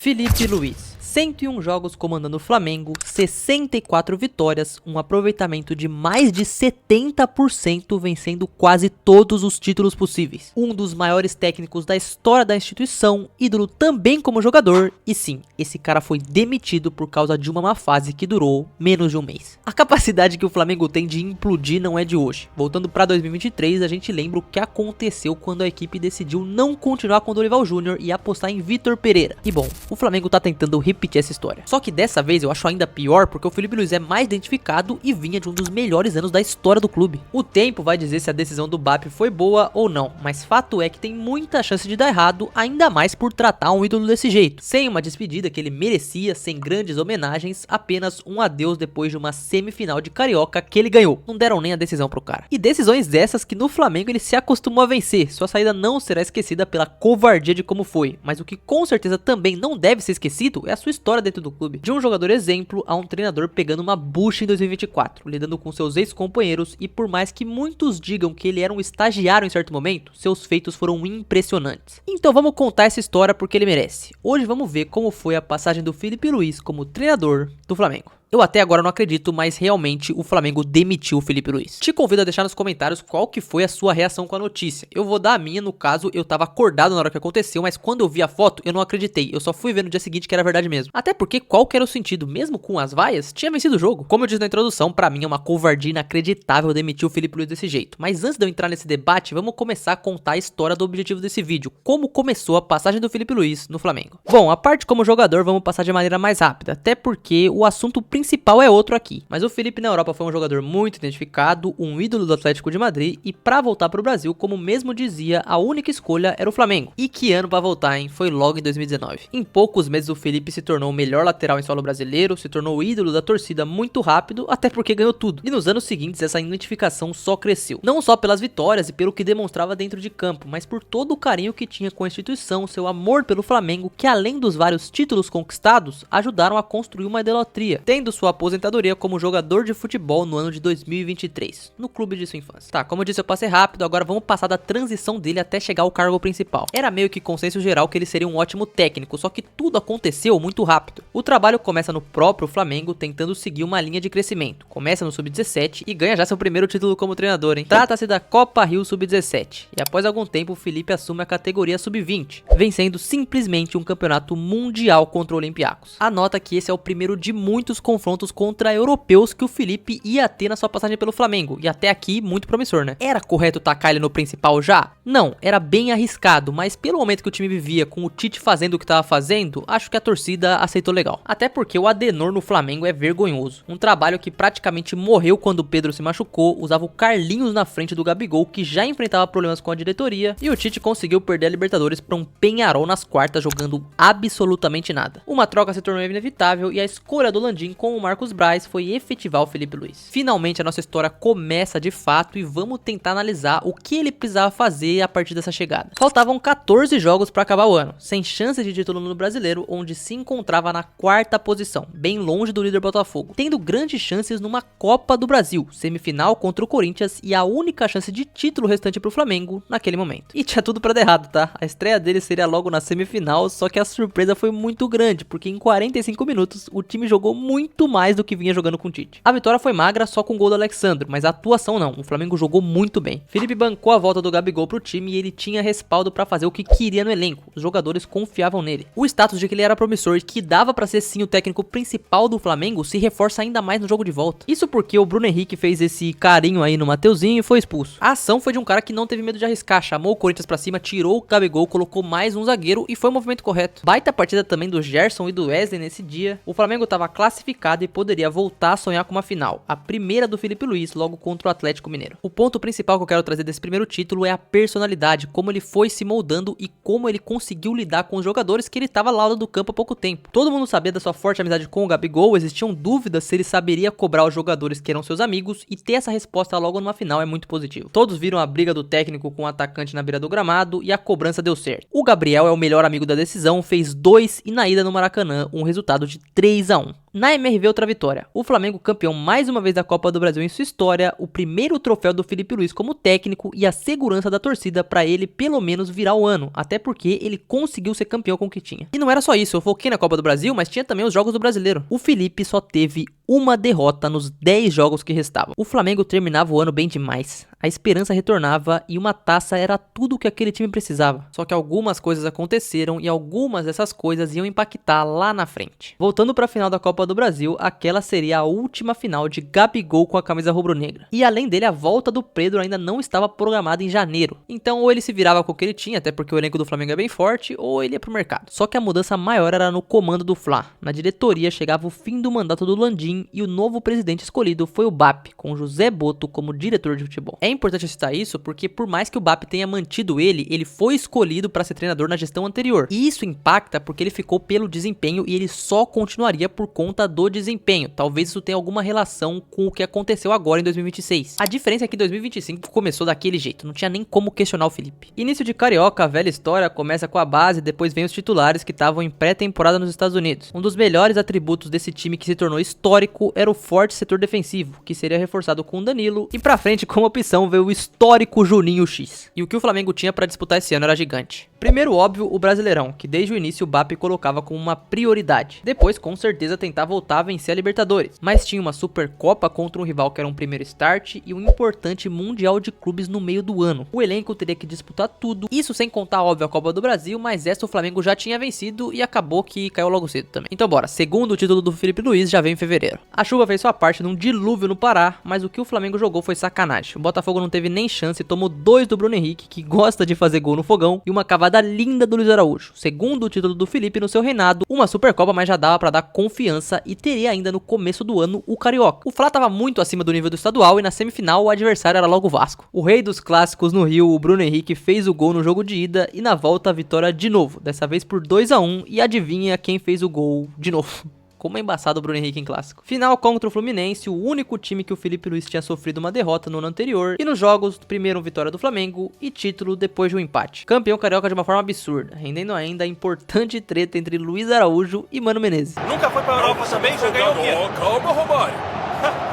Filipe Luís, 101 jogos comandando o Flamengo, 64 vitórias, um aproveitamento de mais de 70%, vencendo quase todos os títulos possíveis. Um dos maiores técnicos da história da instituição, ídolo também como jogador, e sim, esse cara foi demitido por causa de uma má fase que durou menos de um mês. A capacidade que o Flamengo tem de implodir não é de hoje. Voltando para 2023, a gente lembra o que aconteceu quando a equipe decidiu não continuar com o Dorival Júnior e apostar em Vitor Pereira. E bom, o Flamengo tá tentando repetir essa história. Só que dessa vez eu acho ainda pior porque o Filipe Luís é mais identificado e vinha de um dos melhores anos da história do clube. O tempo vai dizer se a decisão do BAP foi boa ou não, mas fato é que tem muita chance de dar errado, ainda mais por tratar um ídolo desse jeito. Sem uma despedida que ele merecia, sem grandes homenagens, apenas um adeus depois de uma semifinal de Carioca que ele ganhou. Não deram nem a decisão pro cara. E decisões dessas que no Flamengo ele se acostumou a vencer. Sua saída não será esquecida pela covardia de como foi, mas o que com certeza também não deve ser esquecido é a sua história dentro do clube. De um jogador exemplo a um treinador pegando uma bucha em 2024, lidando com seus ex-companheiros, e por mais que muitos digam que ele era um estagiário em certo momento, seus feitos foram impressionantes. Então vamos contar essa história porque ele merece. Hoje vamos ver como foi a passagem do Filipe Luís como treinador do Flamengo. Eu até agora não acredito, mas realmente o Flamengo demitiu o Filipe Luís. Te convido a deixar nos comentários qual que foi a sua reação com a notícia. Eu vou dar a minha, no caso, eu tava acordado na hora que aconteceu, mas quando eu vi a foto, eu não acreditei. Eu só fui ver no dia seguinte que era verdade mesmo. Até porque qual que era o sentido? Mesmo com as vaias, tinha vencido o jogo. Como eu disse na introdução, pra mim é uma covardia inacreditável demitir o Filipe Luís desse jeito. Mas antes de eu entrar nesse debate, vamos começar a contar a história do objetivo desse vídeo. Como começou a passagem do Filipe Luís no Flamengo. Bom, a parte como jogador vamos passar de maneira mais rápida, até porque o assunto principal é outro aqui. Mas o Filipe na Europa foi um jogador muito identificado, um ídolo do Atlético de Madrid, e pra voltar pro Brasil, como mesmo dizia, a única escolha era o Flamengo. E que ano pra voltar, hein? Foi logo em 2019. Em poucos meses o Filipe se tornou o melhor lateral em solo brasileiro, se tornou o ídolo da torcida muito rápido, até porque ganhou tudo. E nos anos seguintes essa identificação só cresceu. Não só pelas vitórias e pelo que demonstrava dentro de campo, mas por todo o carinho que tinha com a instituição, seu amor pelo Flamengo, que além dos vários títulos conquistados, ajudaram a construir uma idolatria, tendo sua aposentadoria como jogador de futebol no ano de 2023, no clube de sua infância. Tá, como eu disse, eu passei rápido, agora vamos passar da transição dele até chegar ao cargo principal. Era meio que consenso geral que ele seria um ótimo técnico, só que tudo aconteceu muito rápido. O trabalho começa no próprio Flamengo, tentando seguir uma linha de crescimento. Começa no Sub-17 e ganha já seu primeiro título como treinador, hein? Trata-se da Copa Rio Sub-17, e após algum tempo o Filipe assume a categoria Sub-20, vencendo simplesmente um campeonato mundial contra o Olympiacos. Anota que esse é o primeiro de muitos confrontos contra europeus que o Filipe ia ter na sua passagem pelo Flamengo, e até aqui muito promissor, né? Era correto tacar ele no principal já? Não, era bem arriscado, mas pelo momento que o time vivia com o Tite fazendo o que tava fazendo, acho que a torcida aceitou legal. Até porque o Adenor no Flamengo é vergonhoso, um trabalho que praticamente morreu quando o Pedro se machucou, usava o Carlinhos na frente do Gabigol, que já enfrentava problemas com a diretoria, e o Tite conseguiu perder a Libertadores para um Peñarol nas quartas jogando absolutamente nada. Uma troca se tornou inevitável e a escolha do Landim com o Marcos Braz foi efetivar o Filipe Luís. Finalmente a nossa história começa de fato e vamos tentar analisar o que ele precisava fazer a partir dessa chegada. Faltavam 14 jogos para acabar o ano, sem chance de título no Brasileiro, onde se encontrava na quarta posição, bem longe do líder Botafogo, tendo grandes chances numa Copa do Brasil, semifinal contra o Corinthians e a única chance de título restante pro Flamengo naquele momento. E tinha tudo pra dar errado, tá? A estreia dele seria logo na semifinal, só que a surpresa foi muito grande, porque em 45 minutos o time jogou muito mais do que vinha jogando com o Tite. A vitória foi magra só com o gol do Alexandro, mas a atuação não, o Flamengo jogou muito bem. Filipe bancou a volta do Gabigol pro time e ele tinha respaldo pra fazer o que queria no elenco, os jogadores confiavam nele. O status de que ele era promissor e que dava pra ser sim o técnico principal do Flamengo se reforça ainda mais no jogo de volta. Isso porque o Bruno Henrique fez esse carinho aí no Mateuzinho e foi expulso. A ação foi de um cara que não teve medo de arriscar, chamou o Corinthians pra cima, tirou o Gabigol, colocou mais um zagueiro e foi o movimento correto. Baita partida também do Gerson e do Wesley nesse dia. O Flamengo tava classificado e poderia voltar a sonhar com uma final, a primeira do Filipe Luís logo contra o Atlético Mineiro. O ponto principal que eu quero trazer desse primeiro título é a personalidade, como ele foi se moldando e como ele conseguiu lidar com os jogadores que ele estava lá do campo há pouco tempo. Todo mundo sabia da sua forte amizade com o Gabigol, existiam dúvidas se ele saberia cobrar os jogadores que eram seus amigos, e ter essa resposta logo numa final é muito positivo. Todos viram a briga do técnico com o atacante na beira do gramado e a cobrança deu certo. O Gabriel é o melhor amigo da decisão, fez 2 e na ida no Maracanã um resultado de 3-1. Na MRV, outra vitória. O Flamengo campeão mais uma vez da Copa do Brasil em sua história, o primeiro troféu do Felipe Luiz como técnico e a segurança da torcida para ele pelo menos virar o ano, até porque ele conseguiu ser campeão com o que tinha. E não era só isso, eu foquei na Copa do Brasil, mas tinha também os jogos do Brasileiro. O Felipe só teve uma derrota nos 10 jogos que restavam. O Flamengo terminava o ano bem demais, a esperança retornava e uma taça era tudo o que aquele time precisava. Só que algumas coisas aconteceram e algumas dessas coisas iam impactar lá na frente. Voltando para a final da Copa do Brasil, aquela seria a última final de Gabigol com a camisa rubro-negra. E além dele, a volta do Pedro ainda não estava programada em janeiro. Então ou ele se virava com o que ele tinha, até porque o elenco do Flamengo é bem forte, ou ele ia pro mercado. Só que a mudança maior era no comando do Fla. Na diretoria chegava o fim do mandato do Landim e o novo presidente escolhido foi o BAP, com José Boto como diretor de futebol. É importante citar isso porque por mais que o BAP tenha mantido ele foi escolhido para ser treinador na gestão anterior. E isso impacta porque ele ficou pelo desempenho e ele só continuaria por conta do desempenho. Talvez isso tenha alguma relação com o que aconteceu agora em 2026. A diferença é que 2025 começou daquele jeito, não tinha nem como questionar o Felipe. Início de Carioca, a velha história, começa com a base, depois vem os titulares que estavam em pré-temporada nos Estados Unidos. Um dos melhores atributos desse time que se tornou histórico era o forte setor defensivo, que seria reforçado com o Danilo, e pra frente como opção veio o histórico Juninho X. E o que o Flamengo tinha pra disputar esse ano era gigante. Primeiro, óbvio, o Brasileirão, que desde o início o BAP colocava como uma prioridade. Depois, com certeza, tentar voltar a vencer a Libertadores. Mas tinha uma Supercopa contra um rival que era um primeiro start e um importante Mundial de Clubes no meio do ano. O elenco teria que disputar tudo, isso sem contar, óbvio, a Copa do Brasil, mas essa o Flamengo já tinha vencido e acabou que caiu logo cedo também. Então bora, segundo título do Felipe Luiz já veio em fevereiro. A chuva fez sua parte num dilúvio no Pará, mas o que o Flamengo jogou foi sacanagem. O Botafogo não teve nem chance, tomou 2 do Bruno Henrique, que gosta de fazer gol no fogão, e uma cavada linda do Luiz Araújo. Segundo o título do Felipe no seu reinado, uma Supercopa, mas já dava pra dar confiança e teria ainda no começo do ano o Carioca. O Fla tava muito acima do nível do estadual e na semifinal o adversário era logo o Vasco. O rei dos clássicos no Rio, o Bruno Henrique, fez o gol no jogo de ida e na volta a vitória de novo, dessa vez por 2-1, e adivinha quem fez o gol de novo? Como é embaçado o Bruno Henrique em clássico. Final contra o Fluminense, o único time que o Felipe Luiz tinha sofrido uma derrota no ano anterior. E nos jogos, primeiro vitória do Flamengo e título depois de um empate. Campeão carioca de uma forma absurda, rendendo ainda a importante treta entre Luiz Araújo e Mano Menezes. Nunca foi pra Europa também, já ganhou o quê? Calma, Romário.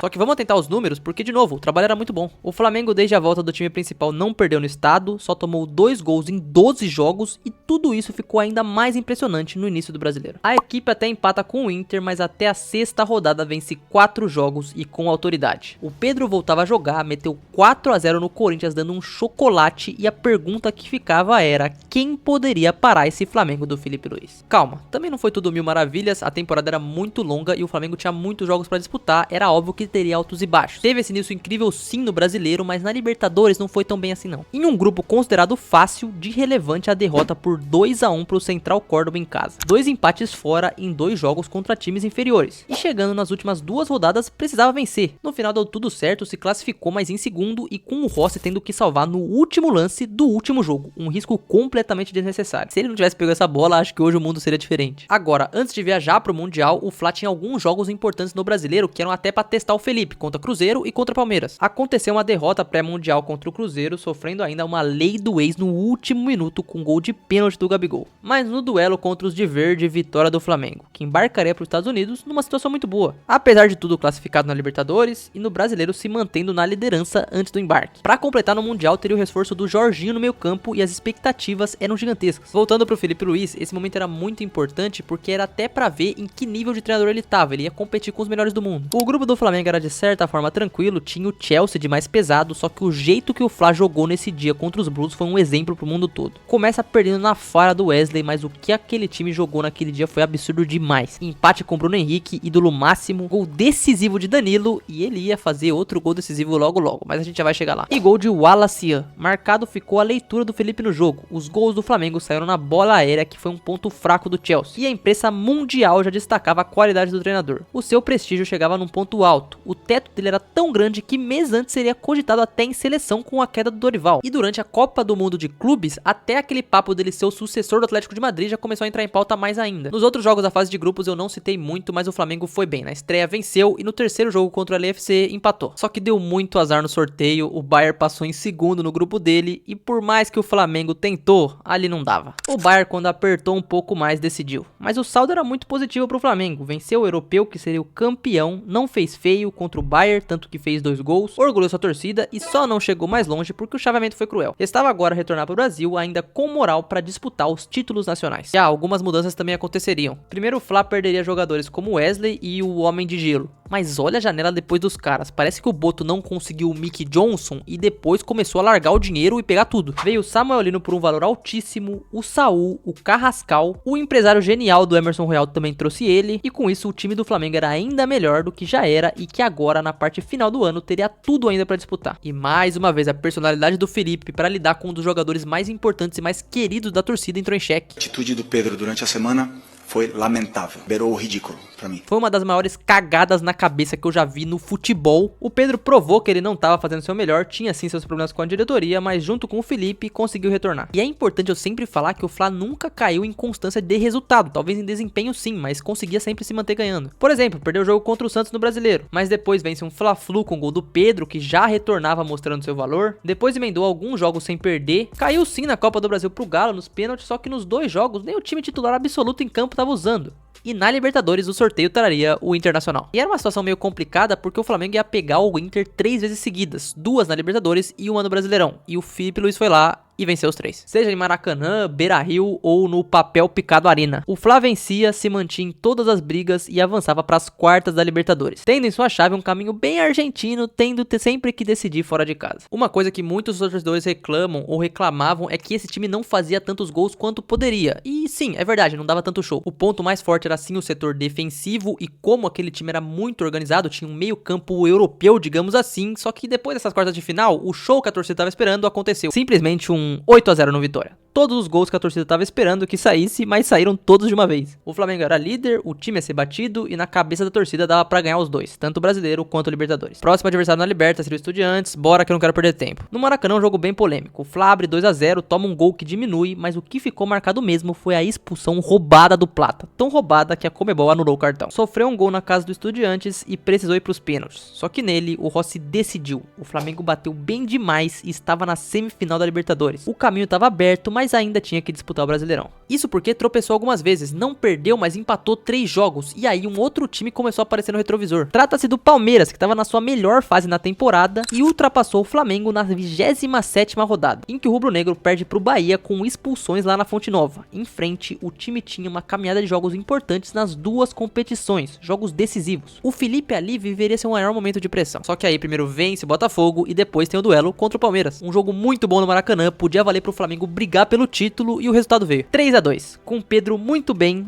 Só que vamos atentar os números, porque de novo, o trabalho era muito bom. O Flamengo desde a volta do time principal não perdeu no estado, só tomou 2 gols em 12 jogos e tudo isso ficou ainda mais impressionante no início do Brasileiro. A equipe até empata com o Inter, mas até a 6ª rodada vence 4 jogos e com autoridade. O Pedro voltava a jogar, meteu 4-0 no Corinthians dando um chocolate e a pergunta que ficava era quem poderia parar esse Flamengo do Felipe Luiz? Calma, também não foi tudo mil maravilhas, a temporada era muito longa e o Flamengo tinha muitos jogos pra disputar, era óbvio que teria altos e baixos. Teve esse início incrível sim no Brasileiro, mas na Libertadores não foi tão bem assim não. Em um grupo considerado fácil, de relevante a derrota por 2-1 pro Central Córdoba em casa. 2 empates fora em 2 jogos contra times inferiores. E chegando nas últimas 2 rodadas, precisava vencer. No final deu tudo certo, se classificou mais em segundo e com o Rossi tendo que salvar no último lance do último jogo. Um risco completamente desnecessário. Se ele não tivesse pego essa bola, acho que hoje o mundo seria diferente. Agora, antes de viajar pro Mundial, o Fla tinha alguns jogos importantes no Brasileiro que eram até pra testar o Felipe contra Cruzeiro e contra Palmeiras. Aconteceu uma derrota pré-mundial contra o Cruzeiro, sofrendo ainda uma lei do ex no último minuto com gol de pênalti do Gabigol. Mas no duelo contra os de verde, vitória do Flamengo, que embarcaria para os Estados Unidos numa situação muito boa. Apesar de tudo classificado na Libertadores e no Brasileiro se mantendo na liderança antes do embarque. Para completar no Mundial teria o reforço do Jorginho no meio campo e as expectativas eram gigantescas. Voltando pro Felipe Luiz, esse momento era muito importante porque era até para ver em que nível de treinador ele tava, ele ia competir com os melhores do mundo. O grupo do Flamengo era de certa forma tranquilo, tinha o Chelsea de mais pesado, só que o jeito que o Fla jogou nesse dia contra os Blues foi um exemplo pro mundo todo. Começa perdendo na falha do Wesley, mas o que aquele time jogou naquele dia foi absurdo demais. Empate com Bruno Henrique, ídolo máximo, gol decisivo de Danilo e ele ia fazer outro gol decisivo logo, mas a gente já vai chegar lá. E gol de Wallace. Marcado ficou a leitura do Felipe no jogo. Os gols do Flamengo saíram na bola aérea, que foi um ponto fraco do Chelsea. E a imprensa mundial já destacava a qualidade do treinador. O seu prestígio chegava num ponto alto. alto. O teto dele era tão grande que meses antes seria cogitado até em seleção com a queda do Dorival. E durante a Copa do Mundo de Clubes, até aquele papo dele ser o sucessor do Atlético de Madrid já começou a entrar em pauta mais ainda. Nos outros jogos da fase de grupos eu não citei muito, mas o Flamengo foi bem. Na estreia venceu e no terceiro jogo contra o LFC empatou. Só que deu muito azar no sorteio, o Bayern passou em segundo no grupo dele e por mais que o Flamengo tentou, ali não dava. O Bayern, quando apertou um pouco mais, decidiu. Mas o saldo era muito positivo pro Flamengo. Venceu o europeu, que seria o campeão, não fez feio contra o Bayern, tanto que fez 2 gols, orgulhou sua torcida e só não chegou mais longe porque o chaveamento foi cruel. Restava agora retornar pro Brasil ainda com moral para disputar os títulos nacionais. Já algumas mudanças também aconteceriam. Primeiro, o Fla perderia jogadores como Wesley e o Homem de Gelo. Mas olha a janela depois dos caras. Parece que o Boto não conseguiu o Mickey Johnson e depois começou a largar o dinheiro e pegar tudo. Veio o Samuelino por um valor altíssimo, o Saul, o Carrascal, o empresário genial do Emerson Royal também trouxe ele. E com isso o time do Flamengo era ainda melhor do que já era e que agora na parte final do ano teria tudo ainda para disputar. E mais uma vez a personalidade do Felipe para lidar com um dos jogadores mais importantes e mais queridos da torcida entrou em xeque. A atitude do Pedro durante a semana foi lamentável, beirou o ridículo pra mim. Foi uma das maiores cagadas na cabeça que eu já vi no futebol. O Pedro provou que ele não estava fazendo seu melhor, tinha sim seus problemas com a diretoria, mas junto com o Felipe conseguiu retornar. E é importante eu sempre falar que o Fla nunca caiu em constância de resultado, talvez em desempenho sim, mas conseguia sempre se manter ganhando. Por exemplo, perdeu o jogo contra o Santos no Brasileiro, mas depois vence um Fla-Flu com o gol do Pedro, que já retornava mostrando seu valor, depois emendou alguns jogos sem perder, caiu sim na Copa do Brasil pro Galo nos pênaltis, só que nos 2 jogos nem o time titular absoluto em campo estava usando. E na Libertadores o sorteio traria o Internacional. E era uma situação meio complicada porque o Flamengo ia pegar o Inter 3 vezes seguidas, 2 na Libertadores e 1 no Brasileirão. E o Felipe Luiz foi lá e venceu os 3. Seja em Maracanã, Beira-Rio ou no papel picado Arena. O Fla vencia, se mantinha em todas as brigas e avançava para as quartas da Libertadores, tendo em sua chave um caminho bem argentino, tendo sempre que decidir fora de casa. Uma coisa que muitos torcedores reclamam ou reclamavam é que esse time não fazia tantos gols quanto poderia. E sim, é verdade, não dava tanto show. O ponto mais forte era sim o setor defensivo e como aquele time era muito organizado, tinha um meio campo europeu, digamos assim, só que depois dessas quartas de final, o show que a torcida estava esperando aconteceu. Simplesmente um 8-0 no Vitória. Todos os gols que a torcida estava esperando que saísse, mas saíram todos de uma vez. O Flamengo era líder, o time ia ser batido e na cabeça da torcida dava pra ganhar os 2, tanto o brasileiro quanto o Libertadores. Próximo adversário na Liberta seria o Estudiantes, bora que eu não quero perder tempo. No Maracanã um jogo bem polêmico. O Fla abre 2-0, toma um gol que diminui, mas o que ficou marcado mesmo foi a expulsão roubada do Plata. Tão roubada que a Conmebol anulou o cartão. Sofreu um gol na casa do Estudiantes e precisou ir pros pênaltis. Só que nele o Rossi decidiu. O Flamengo bateu bem demais e estava na semifinal da Libertadores. O caminho estava aberto, mas ainda tinha que disputar o Brasileirão. Isso porque tropeçou algumas vezes, não perdeu, mas empatou 3 jogos, e aí um outro time começou a aparecer no retrovisor. Trata-se do Palmeiras, que estava na sua melhor fase na temporada e ultrapassou o Flamengo na 27ª rodada, em que o rubro-negro perde pro Bahia com expulsões lá na Fonte Nova. Em frente, o time tinha uma caminhada de jogos importantes nas 2 competições, jogos decisivos. O Felipe ali viveria seu maior momento de pressão. Só que aí primeiro vence o Botafogo e depois tem o duelo contra o Palmeiras. Um jogo muito bom no Maracanã, podia valer pro Flamengo brigar pelo título e o resultado veio 3-2, com o Pedro muito bem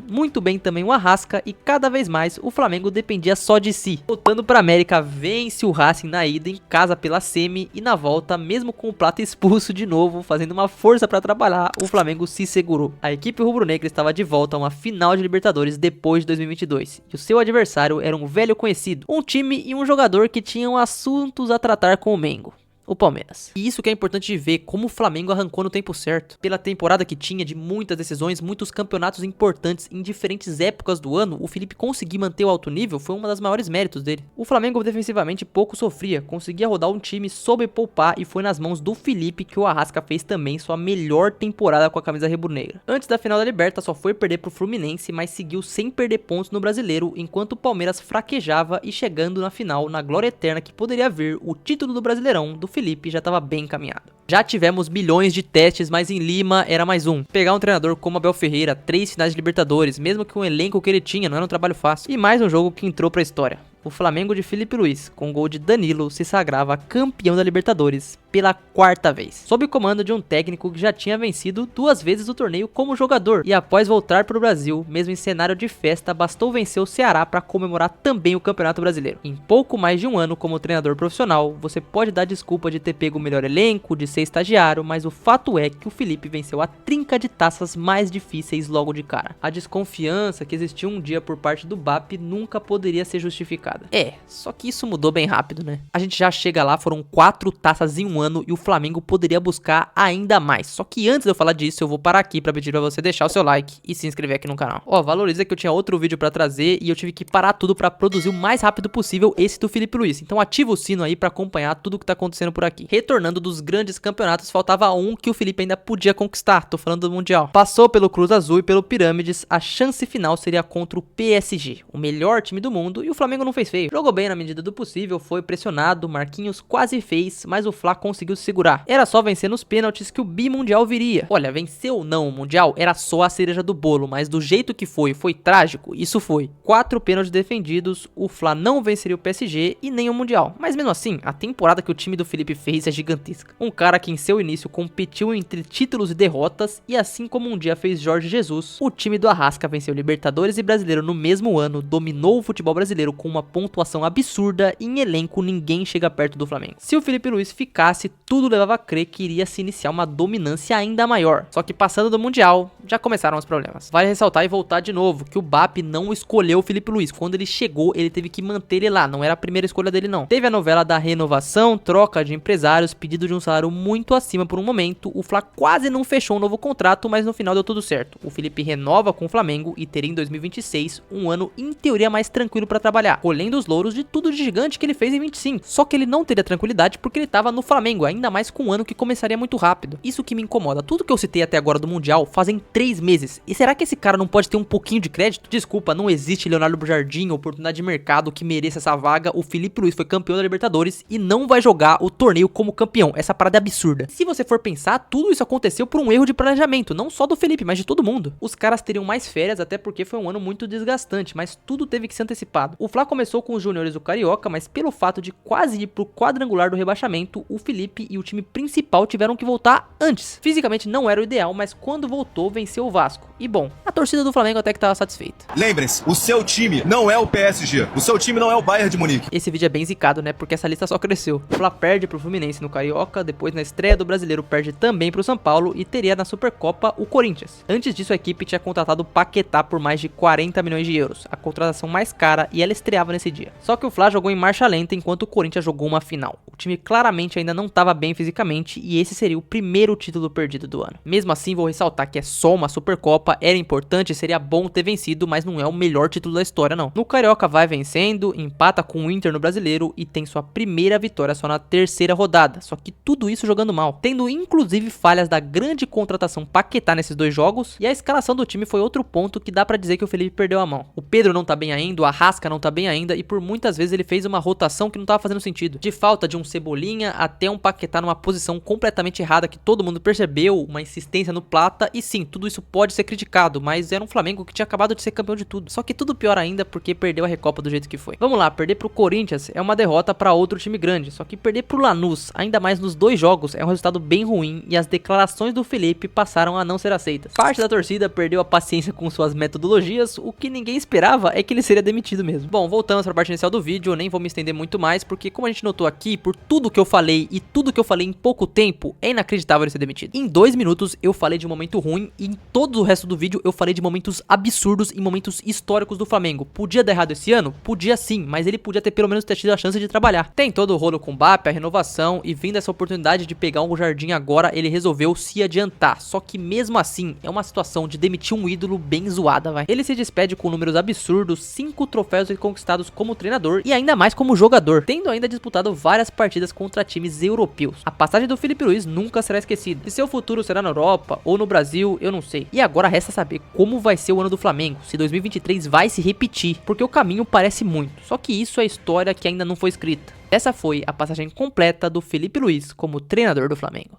também o Arrasca e cada vez mais o Flamengo dependia só de si. Voltando pra América, vence o Racing na ida em casa pela semi e na volta, mesmo com o Plata expulso de novo, fazendo uma força pra trabalhar, o Flamengo se segurou. A equipe rubro-negra estava de volta a uma final de Libertadores depois de 2022 e o seu adversário era um velho conhecido, um time e um jogador que tinham assuntos a tratar com o Mengo. O Palmeiras. E isso que é importante de ver, como o Flamengo arrancou no tempo certo. Pela temporada que tinha de muitas decisões, muitos campeonatos importantes em diferentes épocas do ano, o Felipe conseguir manter o alto nível foi uma das maiores méritos dele. O Flamengo defensivamente pouco sofria, conseguia rodar um time, soube poupar e foi nas mãos do Felipe que o Arrasca fez também sua melhor temporada com a camisa rubro-negra. Antes da final da Liberta só foi perder pro Fluminense, mas seguiu sem perder pontos no Brasileiro, enquanto o Palmeiras fraquejava e chegando na final, na glória eterna que poderia vir, o título do Brasileirão do Felipe já estava bem encaminhado. Já tivemos milhões de testes, mas em Lima era mais um. Pegar um treinador como Abel Ferreira, 3 finais de Libertadores, mesmo que o elenco que ele tinha não era um trabalho fácil. E mais um jogo que entrou pra história. O Flamengo de Felipe Luiz, com gol de Danilo, se sagrava campeão da Libertadores pela 4ª vez, sob o comando de um técnico que já tinha vencido 2 vezes o torneio como jogador, e após voltar para o Brasil, mesmo em cenário de festa, bastou vencer o Ceará para comemorar também o Campeonato Brasileiro. Em pouco mais de um ano como treinador profissional, você pode dar desculpa de ter pego o melhor elenco, de ser estagiário, mas o fato é que o Felipe venceu a trinca de taças mais difíceis logo de cara. A desconfiança que existiu um dia por parte do BAP nunca poderia ser justificada. temporada. Só que isso mudou bem rápido, né? A gente já chega lá, foram 4 taças em um ano e o Flamengo poderia buscar ainda mais. Só que antes de eu falar disso, eu vou parar aqui pra pedir pra você deixar o seu like e se inscrever aqui no canal. Valoriza que eu tinha outro vídeo pra trazer e eu tive que parar tudo pra produzir o mais rápido possível esse do Felipe Luiz. Então ativa o sino aí pra acompanhar tudo o que tá acontecendo por aqui. Retornando dos grandes campeonatos, faltava um que o Felipe ainda podia conquistar. Tô falando do Mundial. Passou pelo Cruz Azul e pelo Pirâmides, a chance final seria contra o PSG, o melhor time do mundo, e o Flamengo não fez feio. Jogou bem na medida do possível, foi pressionado, Marquinhos quase fez, mas o Fla conseguiu se segurar. Era só vencer nos pênaltis que o bimundial viria. Olha, vencer ou não o Mundial era só a cereja do bolo, mas do jeito que foi trágico, isso foi. 4 pênaltis defendidos, o Fla não venceria o PSG e nem o Mundial. Mas mesmo assim, a temporada que o time do Felipe fez é gigantesca. Um cara que em seu início competiu entre títulos e derrotas, e assim como um dia fez Jorge Jesus, o time do Arrasca venceu Libertadores e Brasileiro no mesmo ano, dominou o futebol brasileiro com uma pontuação absurda e em elenco ninguém chega perto do Flamengo. Se o Felipe Luiz ficasse, tudo levava a crer que iria se iniciar uma dominância ainda maior. Só que passando do Mundial, já começaram os problemas. Vale ressaltar e voltar de novo que o BAP não escolheu o Felipe Luiz. Quando ele chegou, ele teve que manter ele lá, não era a primeira escolha dele não. Teve a novela da renovação, troca de empresários, pedido de um salário muito acima por um momento. O Fla quase não fechou um novo contrato, mas no final deu tudo certo. O Felipe renova com o Flamengo e teria em 2026 um ano em teoria mais tranquilo pra trabalhar, colhendo os louros de tudo de gigante que ele fez em 25. Só que ele não teria tranquilidade porque ele tava no Flamengo, ainda mais com um ano que começaria muito rápido. Isso que me incomoda. Tudo que eu citei até agora do Mundial fazem 3 meses. E será que esse cara não pode ter um pouquinho de crédito? Desculpa, não existe Leonardo Jardim, oportunidade de mercado que mereça essa vaga. O Felipe Luiz foi campeão da Libertadores e não vai jogar o torneio como campeão. Essa parada é absurda. Se você for pensar, tudo isso aconteceu por um erro de planejamento, não só do Felipe, mas de todo mundo. Os caras teriam mais férias, até porque foi um ano muito desgastante, mas tudo teve que ser antecipado. O Fla começou com os juniores do Carioca, mas pelo fato de quase ir pro quadrangular do rebaixamento, o Felipe e o time principal tiveram que voltar antes. Fisicamente não era o ideal, mas quando voltou, venceu o Vasco. E bom, a torcida do Flamengo até que tava satisfeita. Lembrem-se, o seu time não é o PSG, o seu time não é o Bayern de Munique. Esse vídeo é bem zicado, né? Porque essa lista só cresceu. O Fla perde pro Fluminense no Carioca, depois na estreia do Brasileiro perde também pro São Paulo e teria na Supercopa o Corinthians. Antes disso a equipe tinha contratado o Paquetá por mais de 40 milhões de euros, a contratação mais cara, e ela estreava nesse dia. Só que o Fla jogou em marcha lenta enquanto o Corinthians jogou uma final. O time claramente ainda não estava bem fisicamente e esse seria o primeiro título perdido do ano. Mesmo assim, vou ressaltar que é só uma Supercopa, era importante, seria bom ter vencido, mas não é o melhor título da história não. No Carioca vai vencendo, empata com o Inter no Brasileiro e tem sua primeira vitória só na terceira rodada, só que tudo isso jogando mal, tendo inclusive falhas da grande contratação Paquetá nesses 2 jogos, e a escalação do time foi outro ponto que dá pra dizer que o Felipe perdeu a mão. O Pedro não tá bem ainda, o Arrasca não tá bem ainda e por muitas vezes ele fez uma rotação que não tava fazendo sentido, de falta de um Cebolinha até um Paquetá numa posição completamente errada que todo mundo percebeu, uma insistência no Plata, e sim, tudo isso pode ser criticado, mas era um Flamengo que tinha acabado de ser campeão de tudo, só que tudo pior ainda porque perdeu a Recopa do jeito que foi. Vamos lá, perder pro Corinthians é uma derrota pra outro time grande, só que perder pro Lanús, ainda mais nos 2 jogos, é um resultado bem ruim e as declarações do Felipe passaram a não ser aceitas. Parte da torcida perdeu a paciência com suas metodologias, o que ninguém esperava é que ele seria demitido mesmo. Bom, voltamos para a parte inicial do vídeo, eu nem vou me estender muito mais, porque como a gente notou aqui, por tudo que eu falei e tudo que eu falei em pouco tempo, é inacreditável ele ser demitido. Em 2 minutos eu falei de um momento ruim e em todo o resto do vídeo eu falei de momentos absurdos e momentos históricos do Flamengo. Podia dar errado esse ano? Podia sim, mas ele podia ter pelo menos tido a chance de trabalhar. Tem todo o rolo com o BAP, a renovação, e vindo essa oportunidade de pegar um Jardim agora, ele resolveu se adiantar. Só que mesmo assim, é uma situação de demitir um ídolo bem zoada, vai. Ele se despede com números absurdos, 5 troféus conquistados como treinador e ainda mais como jogador, tendo ainda disputado várias partidas contra times europeus. A passagem do Felipe Luiz nunca será esquecida. E seu futuro será na Europa ou no Brasil, eu não sei. E agora resta saber como vai ser o ano do Flamengo, se 2023 vai se repetir, porque o caminho parece muito. Só que isso é história que ainda não foi escrita. Essa foi a passagem completa do Felipe Luiz como treinador do Flamengo.